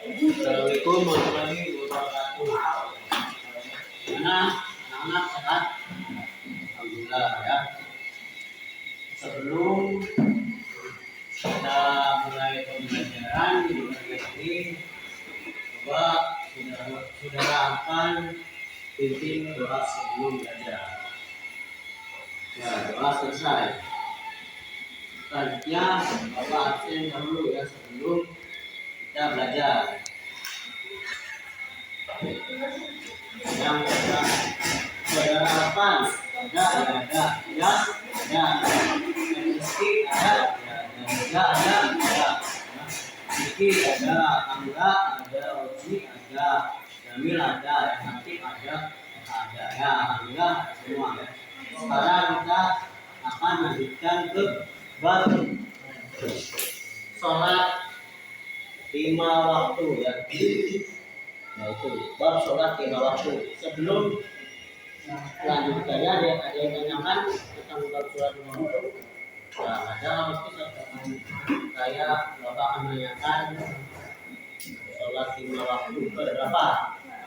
Assalamualaikum warahmatullahi wabarakatuh. Gimana anak-anak sehat? Alhamdulillah ya. Sebelum kita mulai pembelajaran di bagian ini, coba sudah akan pimpin doa sebelum belajar. Ya, doa selesai. Selanjutnya Bapak absen dahulu ya sebelum kita belajar. Yang saudara harapan ada Rizky ada Rizky ada Angga ada Oji ada Jamil ada Hakim ada ya alhamdulillah semua ya. Sekarang kita akan lanjutkan ke bab sholat 5 waktu ya. Nah itu bab sholat 5 waktu. Sebelum lanjutkannya ada yang tanyakan tentang bab sholat 5 waktu. Nah, ada mesti saya bapak akan menanyakan sholat 5 waktu berapa?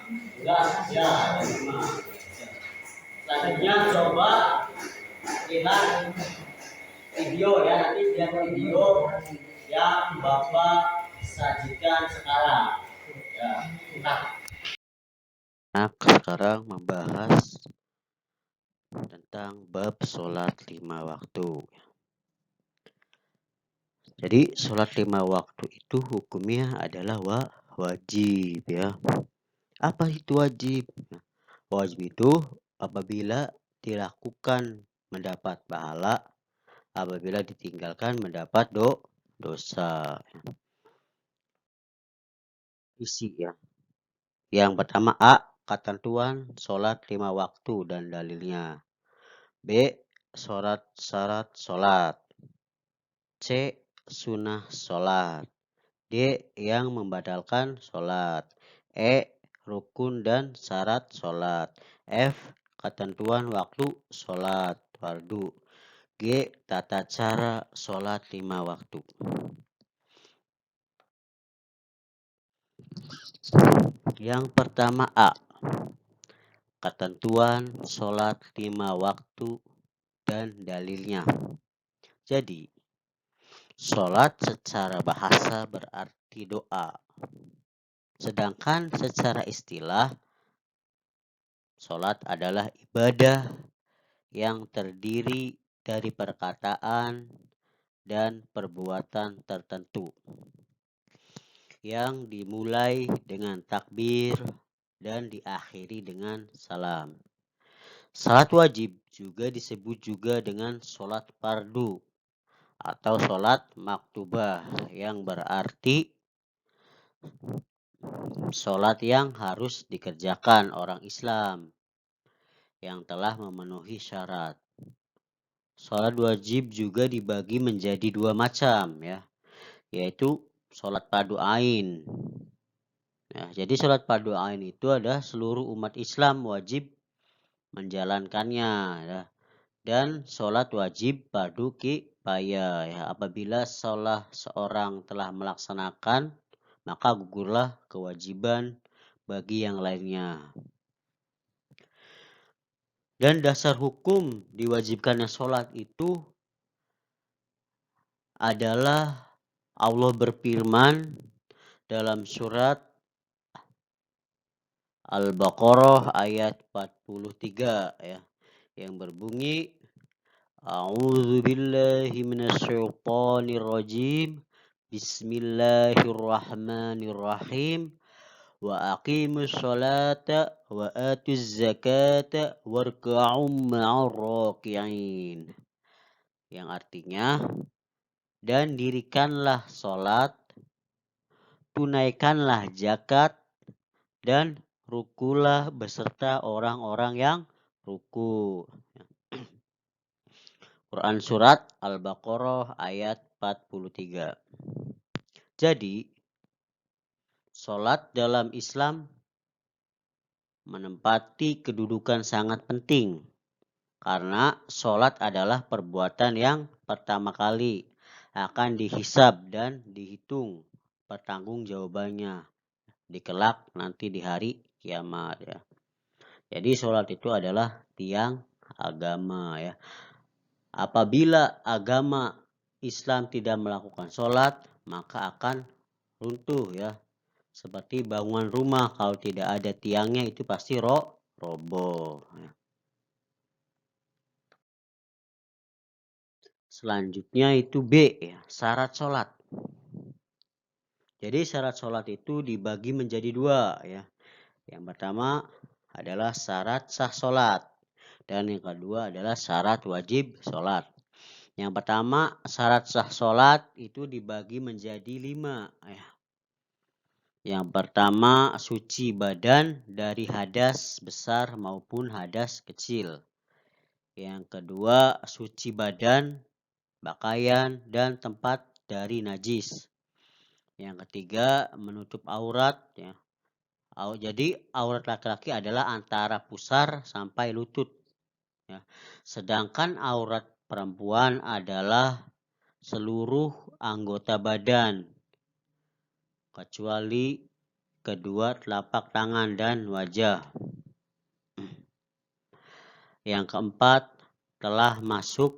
Enggak, ya 5. Selanjutnya coba lihat video ya, nanti lihat video yang bapak sajikan sekarang. Ya, kita sekarang membahas tentang bab sholat 5 waktu. Jadi sholat 5 waktu itu hukumnya adalah wajib ya. Apa itu wajib? Wajib itu apabila dilakukan mendapat pahala, apabila ditinggalkan mendapat dosa. Isi ya. Yang pertama A, ketentuan sholat 5 waktu dan dalilnya. B, syarat sholat. C, sunnah sholat. D, yang membatalkan sholat. E, rukun dan syarat sholat. F, ketentuan waktu sholat fardu. G, tata cara sholat 5 waktu. Yang pertama A, ketentuan sholat 5 waktu dan dalilnya. Jadi, sholat secara bahasa berarti doa. Sedangkan secara istilah, sholat adalah ibadah yang terdiri dari perkataan dan perbuatan tertentu yang dimulai dengan takbir dan diakhiri dengan salam. Salat wajib juga disebut juga dengan sholat fardu atau sholat maktubah yang berarti sholat yang harus dikerjakan orang Islam yang telah memenuhi syarat. Sholat wajib juga dibagi menjadi 2 macam ya, yaitu sholat fardu ain. Ya, jadi sholat fardu ain itu adalah seluruh umat Islam wajib menjalankannya ya. Dan sholat wajib fardu kifayah ya. Apabila salah seorang telah melaksanakan, maka gugurlah kewajiban bagi yang lainnya. Dan dasar hukum diwajibkannya sholat itu adalah Allah berfirman dalam surat Al-Baqarah ayat 43 ya, yang berbunyi A'udzu billahi minasyaitonir rajim. Bismillahirrahmanirrahim. Wa aqimus sholata wa atuz zakata warka'um ma'ar raki'in. Yang artinya, dan dirikanlah sholat, tunaikanlah zakat, dan rukulah beserta orang-orang yang ruku. Quran Surat Al-Baqarah ayat 43. Jadi, sholat dalam Islam menempati kedudukan sangat penting. Karena sholat adalah perbuatan yang pertama kali akan dihisab dan dihitung pertanggungjawabannya di kelak nanti di hari kiamat ya. Jadi sholat itu adalah tiang agama ya. Apabila agama Islam tidak melakukan sholat, maka akan runtuh ya. Seperti bangunan rumah, kalau tidak ada tiangnya itu pasti roboh. Selanjutnya itu B ya, syarat sholat. Jadi syarat sholat itu dibagi menjadi dua ya. Yang pertama adalah syarat sah sholat. Dan yang kedua adalah syarat wajib sholat. Yang pertama syarat sah sholat itu dibagi menjadi 5 ya. Yang pertama suci badan dari hadas besar maupun hadas kecil. Yang kedua suci badan, pakaian dan tempat dari najis. Yang ketiga menutup aurat ya. Jadi aurat laki-laki adalah antara pusar sampai lutut ya. Sedangkan aurat perempuan adalah seluruh anggota badan kecuali kedua telapak tangan dan wajah. Yang keempat telah masuk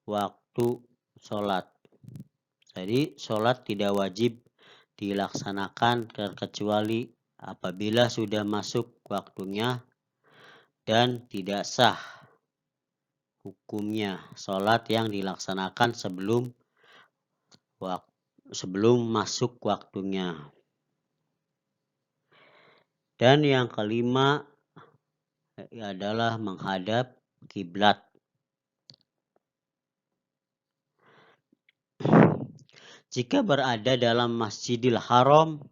waktu sholat. Jadi sholat tidak wajib dilaksanakan kecuali apabila sudah masuk waktunya dan tidak sah hukumnya sholat yang dilaksanakan sebelum masuk waktunya. Dan yang kelima adalah menghadap kiblat. Jika berada dalam Masjidil Haram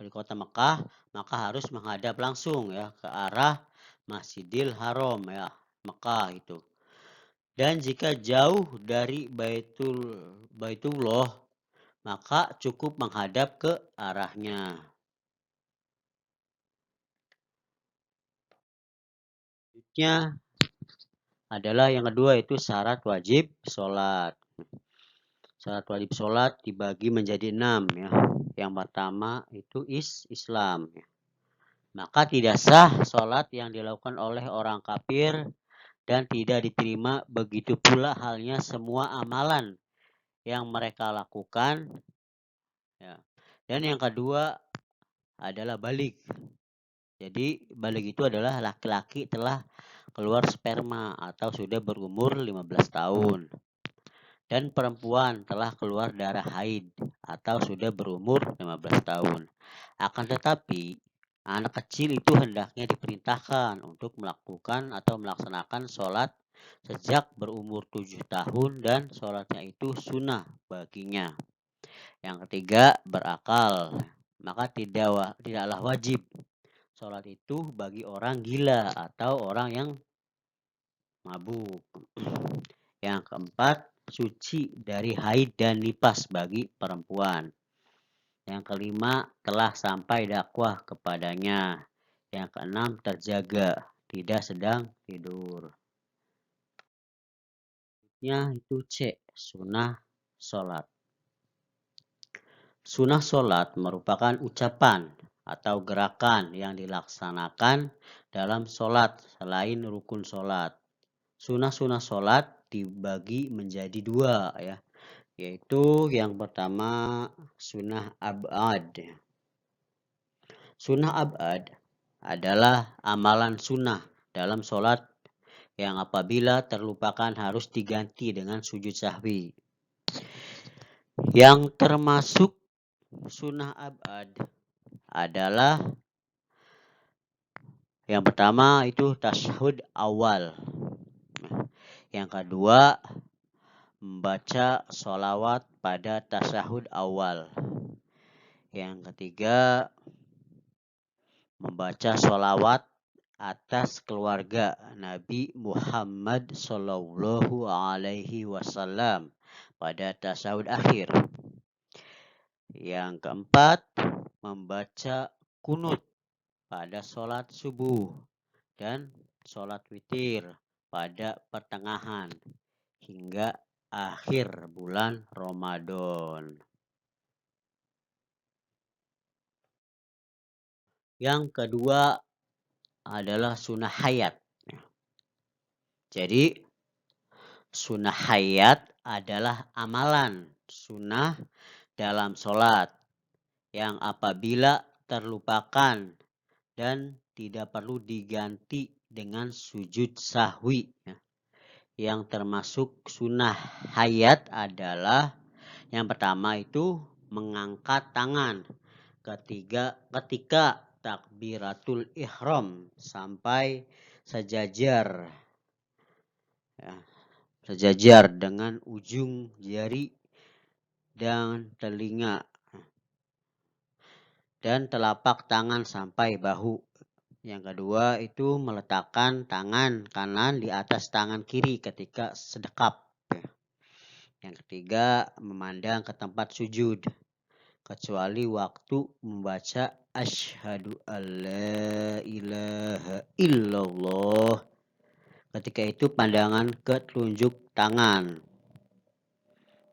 di kota Mekah, maka harus menghadap langsung ya ke arah Masjidil Haram ya, Mekah itu. Dan jika jauh dari Baitullah, maka cukup menghadap ke arahnya. Selanjutnya adalah yang kedua itu syarat wajib sholat. Syarat wajib sholat dibagi menjadi 6 ya. Yang pertama itu Islam ya. Maka tidak sah sholat yang dilakukan oleh orang kafir dan tidak diterima, begitu pula halnya semua amalan yang mereka lakukan ya. Dan yang kedua adalah balik. Jadi balik itu adalah laki-laki telah keluar sperma atau sudah berumur 15 tahun. Dan perempuan telah keluar darah haid atau sudah berumur 15 tahun. Akan tetapi, anak kecil itu hendaknya diperintahkan untuk melakukan atau melaksanakan sholat sejak berumur 7 tahun dan sholatnya itu sunnah baginya. Yang ketiga, berakal. Maka tidaklah wajib sholat itu bagi orang gila atau orang yang mabuk. Yang keempat, suci dari haid dan nifas bagi perempuan. Yang kelima, telah sampai dakwah kepadanya. Yang keenam, terjaga, tidak sedang tidur. Itu C, sunnah sholat. Sunnah sholat merupakan ucapan atau gerakan yang dilaksanakan dalam sholat selain rukun sholat. Sunnah-sunnah sholat dibagi menjadi 2 ya. Yaitu yang pertama sunnah ab'ad. Sunnah ab'ad adalah amalan sunnah dalam sholat yang apabila terlupakan harus diganti dengan sujud sahwi. Yang termasuk sunnah ab'ad adalah yang pertama itu tasyahud awal. Yang kedua membaca sholawat pada tasyahud awal. Yang ketiga membaca sholawat atas keluarga Nabi Muhammad Sallallahu Alaihi Wasallam pada tasyahud akhir. Yang keempat membaca kunut pada sholat subuh dan sholat witir pada pertengahan hingga akhir bulan Ramadan. Yang kedua adalah sunnah hayat. Jadi sunnah hayat adalah amalan sunnah dalam sholat yang apabila terlupakan dan tidak perlu diganti dengan sujud sahwi. Yang termasuk sunnah hayat adalah yang pertama itu mengangkat tangan ketika takbiratul ihram sampai sejajar, ya, sejajar dengan ujung jari dan telinga dan telapak tangan sampai bahu. Yang kedua itu meletakkan tangan kanan di atas tangan kiri ketika sedekap. Yang ketiga memandang ke tempat sujud kecuali waktu membaca asyhadu alla ilaha illallah. Ketika itu pandangan ke telunjuk tangan.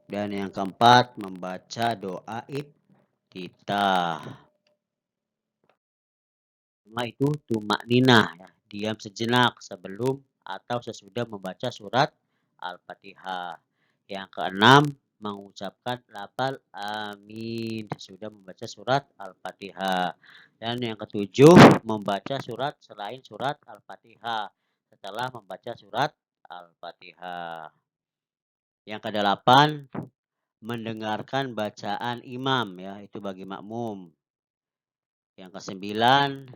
Dan yang keempat membaca doa iftitah. Itu tumak ninah, ya, diam sejenak sebelum atau sesudah membaca surat Al-Fatihah. Yang keenam mengucapkan lafal amin sudah membaca surat Al-Fatihah. Dan yang ketujuh membaca surat selain surat Al-Fatihah setelah membaca surat Al-Fatihah. Yang kedelapan mendengarkan bacaan imam, ya, itu bagi makmum. Yang kesembilan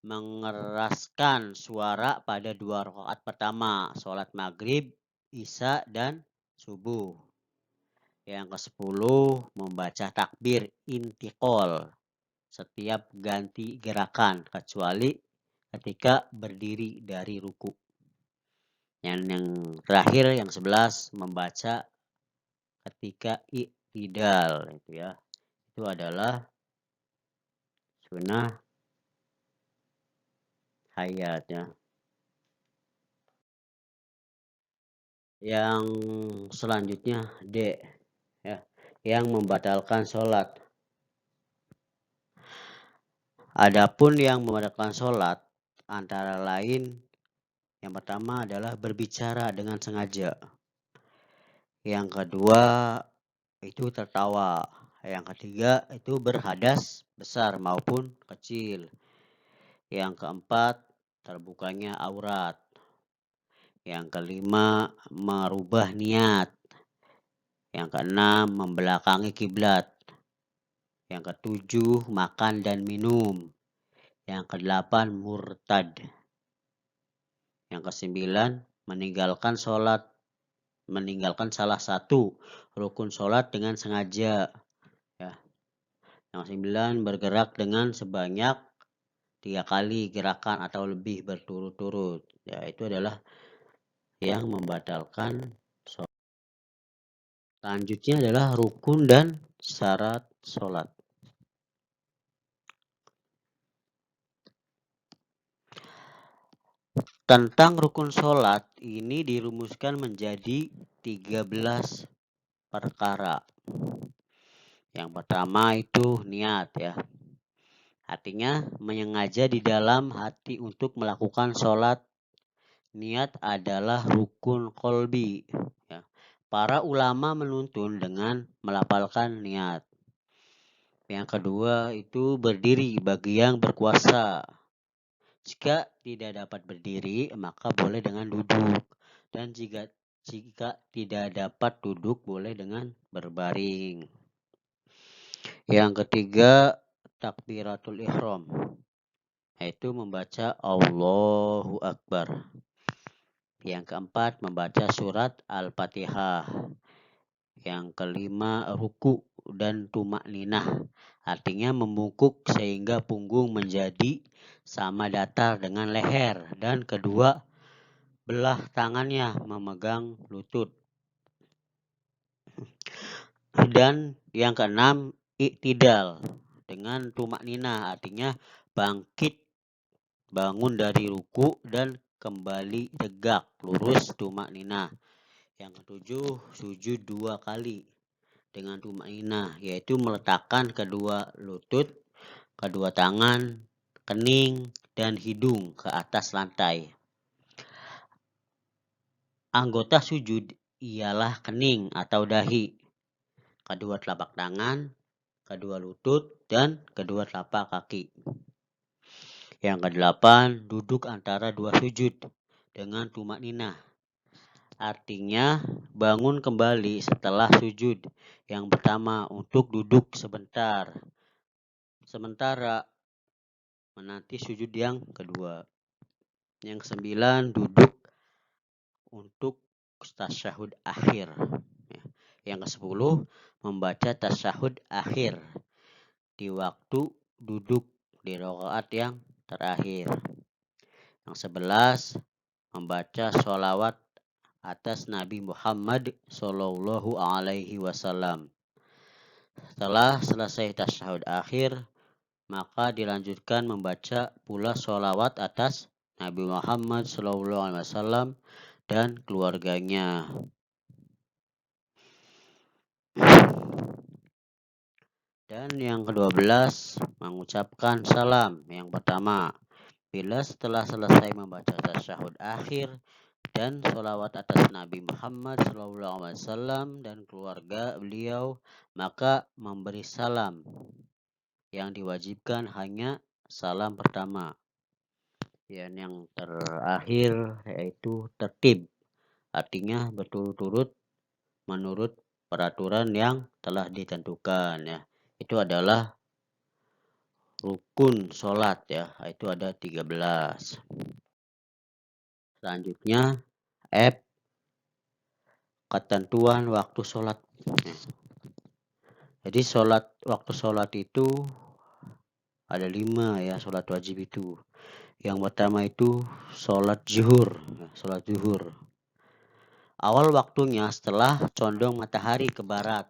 mengeraskan suara pada 2 rakaat pertama sholat maghrib, isya, dan subuh. Yang ke-10 membaca takbir intiqol setiap ganti gerakan kecuali ketika berdiri dari ruku. Yang terakhir yang 11 membaca ketika i'tidal, itu ya. Itu adalah sunnah hayat, ya. Yang selanjutnya D, ya, yang membatalkan sholat. Adapun yang membatalkan sholat antara lain yang pertama adalah berbicara dengan sengaja. Yang kedua itu tertawa. Yang ketiga itu berhadas besar maupun kecil. Yang keempat terbukanya aurat. Yang kelima merubah niat. Yang keenam membelakangi kiblat. Yang ketujuh makan dan minum. Yang kedelapan murtad. Yang kesembilan meninggalkan salah satu rukun sholat dengan sengaja, ya. Yang kesembilan bergerak dengan sebanyak 3 kali gerakan atau lebih berturut-turut, ya, itu adalah yang membatalkan sholat. Selanjutnya adalah rukun dan syarat sholat. Tentang rukun sholat ini dirumuskan menjadi 13 perkara. Yang pertama itu niat, ya. Artinya menyengaja di dalam hati untuk melakukan sholat. Niat adalah rukun kolbi, ya. Para ulama menuntun dengan melafalkan niat. Yang kedua itu berdiri bagi yang berkuasa. Jika tidak dapat berdiri maka boleh dengan duduk. Dan jika tidak dapat duduk boleh dengan berbaring. Yang ketiga takbiratul ihram, yaitu membaca Allahu Akbar. Yang keempat membaca surat Al-Fatihah. Yang kelima ruku dan tumak ninah, artinya membungkuk sehingga punggung menjadi sama datar dengan leher dan kedua belah tangannya memegang lutut. Dan yang keenam i'tidal dengan tumak ninah, artinya bangun dari ruku dan kembali tegak lurus tumak ninah. Yang ketujuh sujud 2 kali dengan tumak ninah, yaitu meletakkan kedua lutut, kedua tangan kening, dan hidung ke atas lantai. Anggota sujud ialah kening atau dahi, kedua telapak tangan, kedua lutut, dan kedua telapak kaki. Yang kedelapan, duduk antara dua sujud dengan tumak ninah. Artinya bangun kembali setelah sujud yang pertama untuk duduk sebentar. Sementara menanti sujud yang kedua. Yang kesembilan, duduk untuk tasyahud akhir. Yang kesepuluh, membaca tasyahud akhir di waktu duduk di rakaat yang terakhir. Yang 11, membaca sholawat atas Nabi Muhammad Sallallahu Alaihi Wasallam. Setelah selesai tasyahud akhir, maka dilanjutkan membaca pula sholawat atas Nabi Muhammad Sallallahu Alaihi Wasallam dan keluarganya. Dan yang ke-12, mengucapkan salam. Yang pertama, bila setelah selesai membaca tasyahud akhir dan sholawat atas Nabi Muhammad SAW dan keluarga beliau, maka memberi salam. Yang diwajibkan hanya salam pertama. Dan yang terakhir yaitu tertib. Artinya berturut-turut menurut peraturan yang telah ditentukan ya. Itu adalah rukun sholat ya, itu ada 13. Selanjutnya ketentuan waktu sholat. Jadi waktu sholat itu ada 5 ya, sholat wajib itu. Yang pertama itu sholat zuhur. Awal waktunya setelah condong matahari ke barat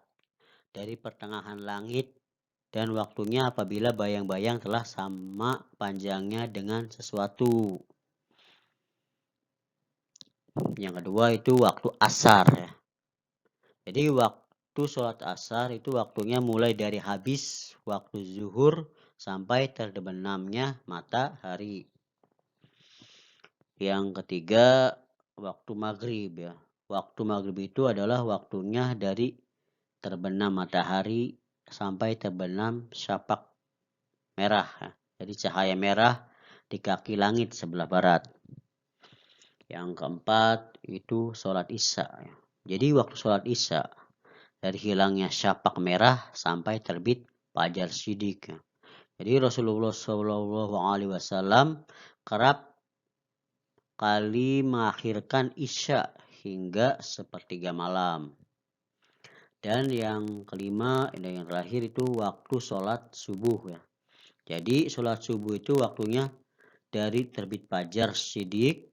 dari pertengahan langit, dan waktunya apabila bayang-bayang telah sama panjangnya dengan sesuatu. Yang kedua itu waktu asar ya. Jadi waktu sholat asar itu waktunya mulai dari habis waktu zuhur sampai terbenamnya matahari. Yang ketiga waktu maghrib ya. Waktu maghrib itu adalah waktunya dari terbenam matahari sampai terbenam syapak merah. Jadi cahaya merah di kaki langit sebelah barat. Yang keempat itu sholat isya. Jadi waktu sholat isya dari hilangnya syapak merah sampai terbit fajar shidik. Jadi Rasulullah SAW kerap kali mengakhirkan isya hingga sepertiga malam. Dan yang kelima dan yang terakhir itu waktu sholat subuh ya. Jadi sholat subuh itu waktunya dari terbit fajar shidik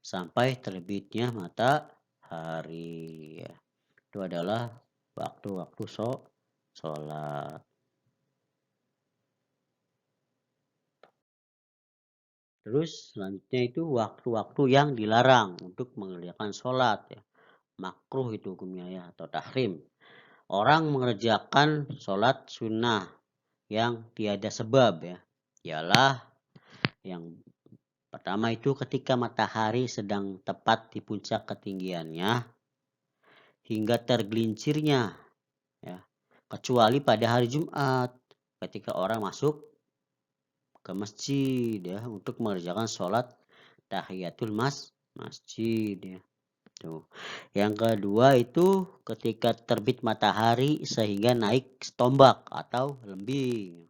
sampai terbitnya matahari ya. Itu adalah waktu-waktu sholat. Terus selanjutnya itu waktu-waktu yang dilarang untuk mengerjakan sholat ya. Makruh itu hukumnya ya, atau tahrim. Orang mengerjakan sholat sunnah yang tiada sebab ya, ialah yang pertama itu ketika matahari sedang tepat di puncak ketinggiannya hingga tergelincirnya ya, kecuali pada hari Jumat ketika orang masuk ke masjid ya untuk mengerjakan sholat tahiyatul masjid ya. Tuh. Yang kedua itu ketika terbit matahari sehingga naik tombak atau lembing.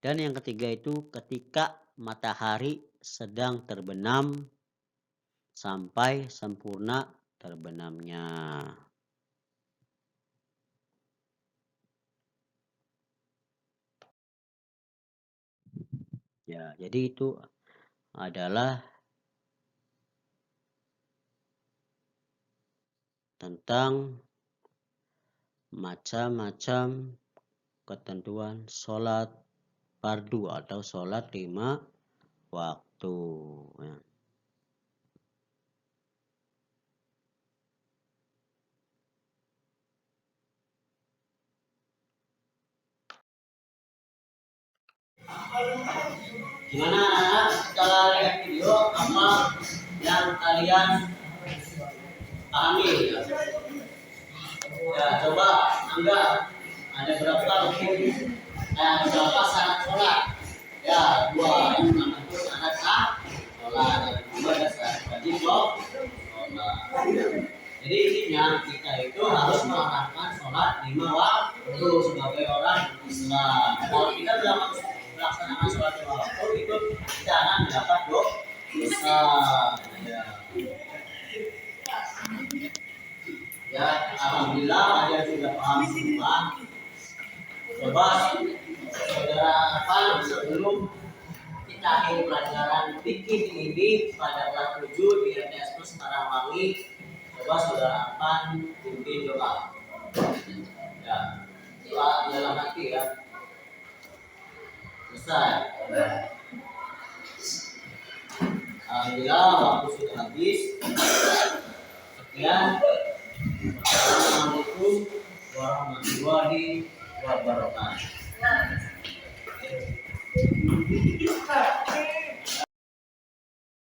Dan yang ketiga itu ketika matahari sedang terbenam sampai sempurna terbenamnya. Ya, jadi itu adalah tentang macam-macam ketentuan sholat fardu atau sholat 5 waktu. Ya. Gimana anak-anak setelah lihat video apa yang kalian pahami? Ya coba Angga, ada berapa rukun? Berapa syarat sholat? Ya dua. Yang pertama itu syarat sah sholat, yang kedua ada syarat wajib sholat. Jadi intinya kita itu harus melakukan sholat 5 waktu sebagai orang Islam. Kalau kita melaksanakan sholat 5 waktu itu kita akan mendapat dosa. Ya, alhamdulillah ada yang sudah paham semua. Coba saudara sebelum kita akhiri pelajaran fikih ini pada kelas 7 di MTS Plus Karangwangi, coba saudara pimpin doa. Ya, doa dalam hati ya. Selesai. Alhamdulillah waktu sudah habis. Sekian. Assalamualaikum warahmatullahi wabarakatuh.